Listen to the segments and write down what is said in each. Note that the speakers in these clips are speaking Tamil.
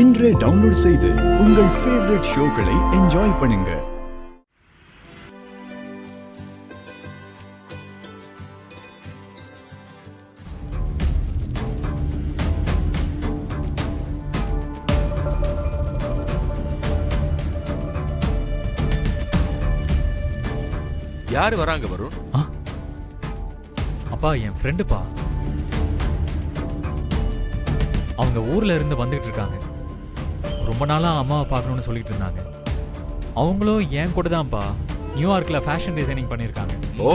இன்றே டவுன்லோட் செய்து உங்கள் ஃபேவரட் ஷோக்களை என்ஜாய் பண்ணுங்க. யாரு வராங்க வருண்? அப்பா என் ஃப்ரெண்டுப்பா. அவங்க ஊர்ல இருந்து வந்துட்டு இருக்காங்க. ரொம்ப நாளா அம்மாவை பார்க்கணும்னு சொல்லிட்டு இருந்தாங்க. அவங்களும் என் கூட தான்ப்பா நியூயார்க்ல ஃபேஷன் டிசைனிங் பண்ணியிருக்காங்க. ஓ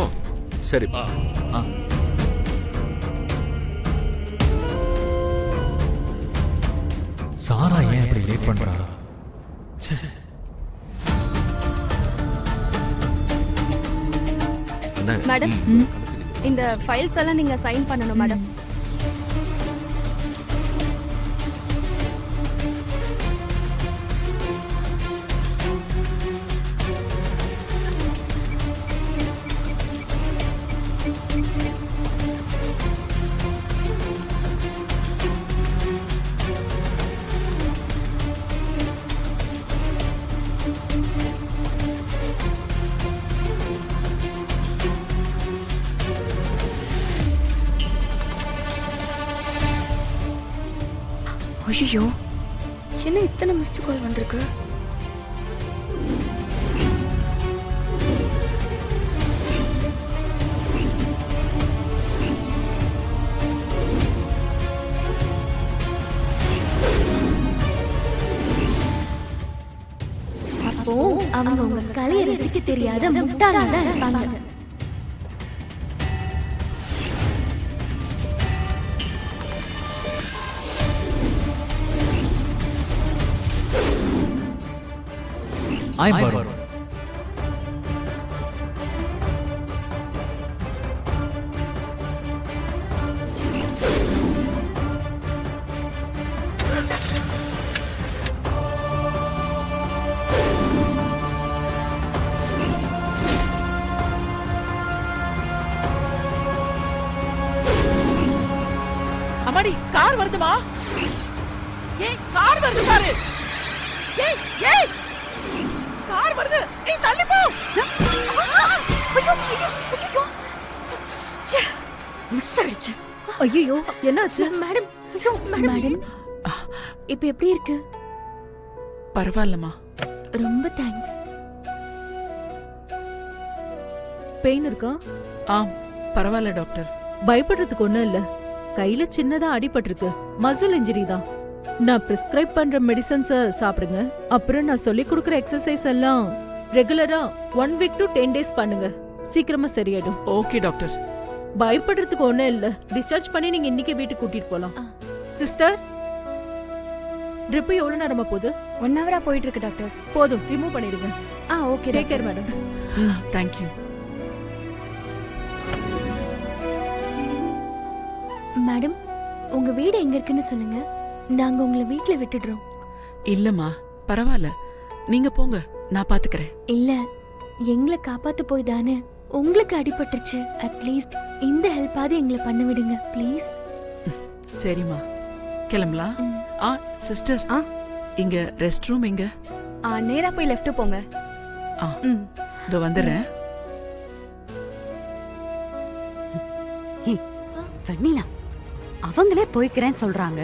சரிப்பா. சாரா ஏன் இப்படி லேட் பண்றா? மேடம், இந்த ஃபைல்ஸ் எல்லாம் நீங்க சைன் பண்ணணும் மேடம். ஐயோ, என்ன இத்தனை மிஸ்டு கால் வந்திருக்கு? அப்போ அவங்க உங்க கலையை ரசிக்க தெரியாத முட்டாளாதான் இருப்பாங்க. I'm Varun. அம்மாடி, கார் வருதுமா? ஏய், கார் வருது பாரு. ஏய் ஏய், கார் வருது. ஏய், தள்ளி போ. ஐயோ ஐயோ, ச்சே, மிஸ் ஆயிடுச்சு. ஐயோ, என்னாச்சு? மேடம், ஐயோ மேடம், இப்போ எப்படி இருக்கு? பரவாயில்லம்மா. ரொம்ப தேங்க்ஸ். பெயின் இருக்கா? பரவாயில்ல டாக்டர். பயப்படுறதுக்கு ஒண்ணும் இல்ல. கையில சின்னதா அடிபட்டிருக்கு. மசில் இன்ஜுரி தான். நான் பிரிஸ்கிரைப் பண்ற மெடிசன்ஸ சாப்பிடுங்க. அப்புறம் நான் சொல்லி கொடுக்குற எக்ஸசைஸ் எல்லாம் ரெகுலரா 1 week to 10 days பண்ணுங்க. சீக்கிரமா சரியாயிடும். Okay doctor. பயப்படுறதுக்கு ஒண்ணும் இல்ல. டிஸ்சார்ஜ் பண்ணி நீங்க இன்னைக்கு வீட்டுக்கு கூட்டிட்டு போலாம். சிஸ்டர், ட்ரிப் எவ்வளவு நேரமா போகுது? 1 hour போயிட்டு இருக்கு டாக்டர். போதும், ரிமூவ் பண்ணிடுங்க. Okay. Take care madam. Thank you. Madam, உங்க வீடு எங்க இருக்குன்னு சொல்லுங்க. நாங்க உங்களை வீட்ல விட்டுடுறோம். இல்லம்மா, பரவாயில்ல. நீங்க போங்க, நான் பாத்துக்கறேன். இல்ல, எங்களை காப்பாத்த போய் தானே உங்களுக்கு அடிபட்டுருச்சு. அட்லீஸ்ட் இந்த ஹெல்ப்பாவது எங்களை பண்ண விடுங்க ப்ளீஸ். சரிம்மா, கிளம்பலாம். சிஸ்டர், இங்க ரெஸ்ட் ரூம் எங்க? நேரா போய் லெஃப்ட் போங்க. இதோ வந்துடுறேன். வெண்ணிலா, அவங்களே போய்க்கிறேன்னு சொல்றாங்க.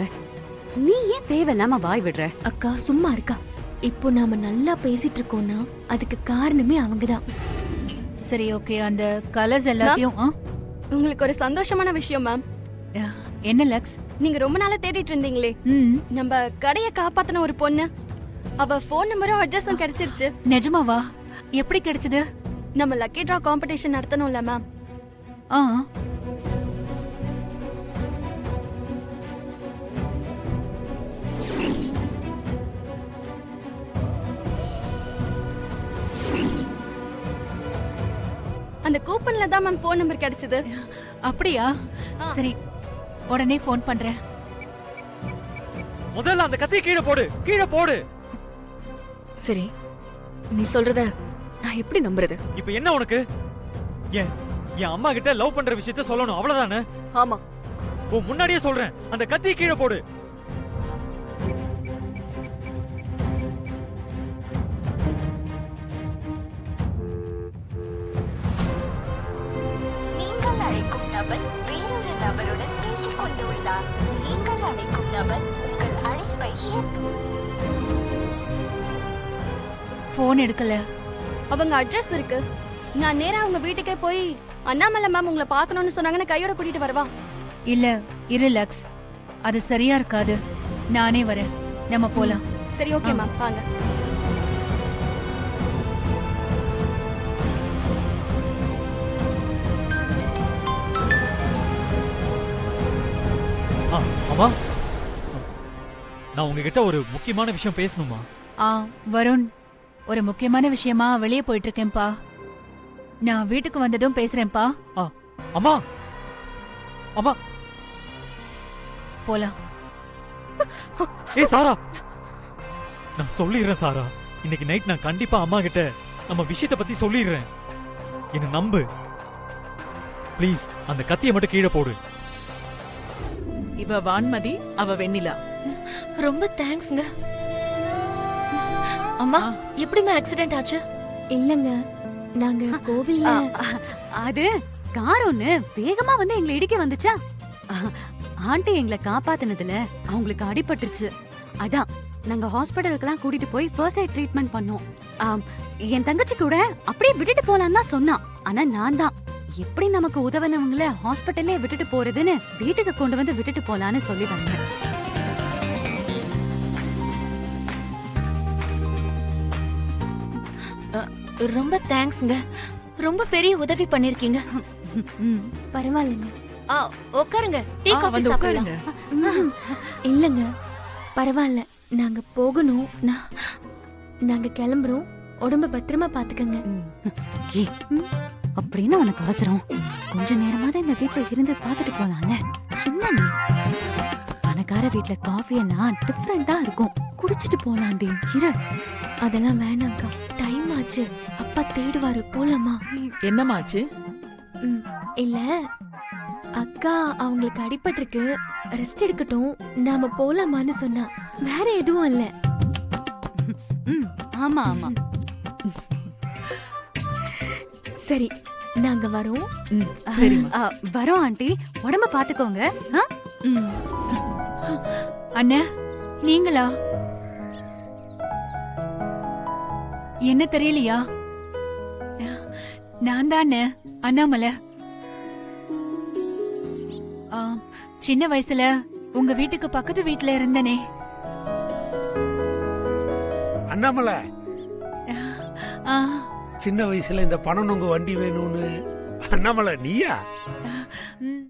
நீ ஏன் தேவையில்லாம வாய் விடுற? அக்கா சும்மா இருக்கா. இப்போ நாம நல்லா பேசிட்டு இருக்கோம்னா அதுக்கு காரணமே அவங்கதான். சரி, ஓகே. அந்த கலர்ஸ் எல்லாத்தையும் உங்களுக்கு ஒரு சந்தோஷமான விஷயம் மேம். என்ன லக்ஸ்? நீங்க ரொம்ப நாளா தேடிட்டு இருந்தீங்களே, நம்ம கடையை காப்பாத்தின ஒரு பொண்ணு, அவ போன் நம்பரும் அட்ரஸும் கிடைச்சிருச்சு. நிஜமாவா? எப்படி கிடைச்சது? நம்ம லக்கி டிரா காம்படிஷன் நடத்தணும்ல மேம். அந்த கூப்பன்ல தான் மேம் போன் நம்பர் கிடைச்சது. அப்படியா? சரி, உடனே போன் பண்றேன். முதல்ல அந்த கத்தியை கீழே போடு, கீழே போடு. சரி, நீ சொல்றத நான் எப்படி நம்புறது? இப்போ என்ன உனக்கு? ஏன் என் அம்மா கிட்ட லவ் பண்ற விஷயத்த சொல்லணும், அவ்வளவுதானே? ஆமா. முன்னாடியே சொல்றேன், அந்த கத்தியை கீழே போடு. உள்ளார். நீங்கள் அழைக்கும் நபர் உங்கள் அழைப்பை போன் எடுக்கல. அவங்க அட்ரஸ் இருக்கு. நான் நேரா அவங்க வீட்டுக்கே போய் அண்ணாமலை மேம் உங்களை பார்க்கணும்னு சொன்னாங்கன்னு கையோட கூட்டிட்டு வரவா? இல்ல இரு லக்ஸ், அது சரியா இருக்காது. நானே வரேன், நம்ம போலாம். சரி ஓகே மேம், வாங்க. அம்மா, நான் உங்ககிட்ட ஒரு முக்கியமான விஷயம் பேசணுமா? வருண், ஒரு முக்கியமான விஷயமா வெளியே போயிட்டு இருக்கேன்பா. நான் வீட்டுக்கு வந்ததும் பேசுறேன்ப்பா. அம்மா அம்மா, போலாம். சாரா, நான் சொல்லிடுறேன் சாரா. இன்னைக்கு நைட் நான் கண்டிப்பா அம்மா கிட்ட நம்ம விஷயத்தை பத்தி சொல்லிடுறேன். என்ன நம்பு ப்ளீஸ். அந்த கத்தியை மட்டும் கீழே போடு. இவ வான்மதி, அவ வெண்ணிலா. ரொம்ப தேங்க்ஸ்ங்க. அம்மா, எப்படிமா ஆக்சிடென்ட் ஆச்சு? இல்லங்க, நாங்க கோவில்ல அது கார் ஒண்ணு வேகமா வந்து எங்களை இடிக்க வந்துச்சா. ஆண்டி எங்களை காப்பாத்தினதுல அவங்களுக்கு அடிபட்டுருச்சு. அதான் நாங்க ஹாஸ்பிடலுக்குலாம் கூட்டிட்டு போய் ஃபர்ஸ்ட் எய்ட் ட்ரீட்மெண்ட் பண்ணோம். என் தங்கச்சி கூட அப்படியே விட்டுட்டு போலான்னு தான் சொன்னா. ஆனா நான் தான் எப்படி நமக்கு உதவனவங்கள ஹாஸ்பிட்டல்லே விட்டுட்டு போறதுன்னு வீட்டுக்கு கொண்டு வந்து விட்டுட்டு போலான்னு சொல்லி வந்தேன். ரொம்ப தேங்க்ஸ்ங்க. ரொம்ப பெரிய உதவி பண்ணிருக்கீங்க. பரவாயில்லைங்க. உட்காருங்க, டீ காஃபி சாப்பிடலாம். இல்லங்க, பரவாயில்ல. நாங்க போகணும். நாங்க கிளம்புறோம். உடம்ப பத்திரமா பாத்துக்கங்க. அப்படின்னு உனக்கு அவசரம்? கொஞ்ச நேரமாவது இந்த வீட்ல இருந்து பாத்துட்டு போலாம்ல. என்ன நீ? பணக்கார வீட்ல காஃபி எல்லாம் டிஃபரெண்டா இருக்கும், குடிச்சிட்டு போலாண்டி. இரு. அதெல்லாம் வேணாம்க்கா, டைம் ஆச்சு. அப்பா தேடுவாரு, போலாமா? என்னமாச்சு? இல்ல, அக்கா அவங்களுக்கு அடிபட்டிருக்கு, ரெஸ்ட் எடுக்கட்டும், நாம போலாமான்னு சொன்னா. வேற எதுவும் இல்ல. ஆமா ஆமா. சரி, நாங்க வரோம். சரிம்மா. வரோம் ஆண்டி. உடம்ப பாத்துக்கோங்க. அண்ணா, நீங்களா? என்ன தெரியலையா? நான் தானே அண்ணாமலை. சின்ன வயசுல உங்க வீட்டுக்கு பக்கத்து வீட்டுல இருந்தனே. அண்ணாமலை, ஆ, சின்ன வயசுல இந்த பணம் உங்க வண்டி வேணும்னு. அண்ணாமலை, நீயா? ம்.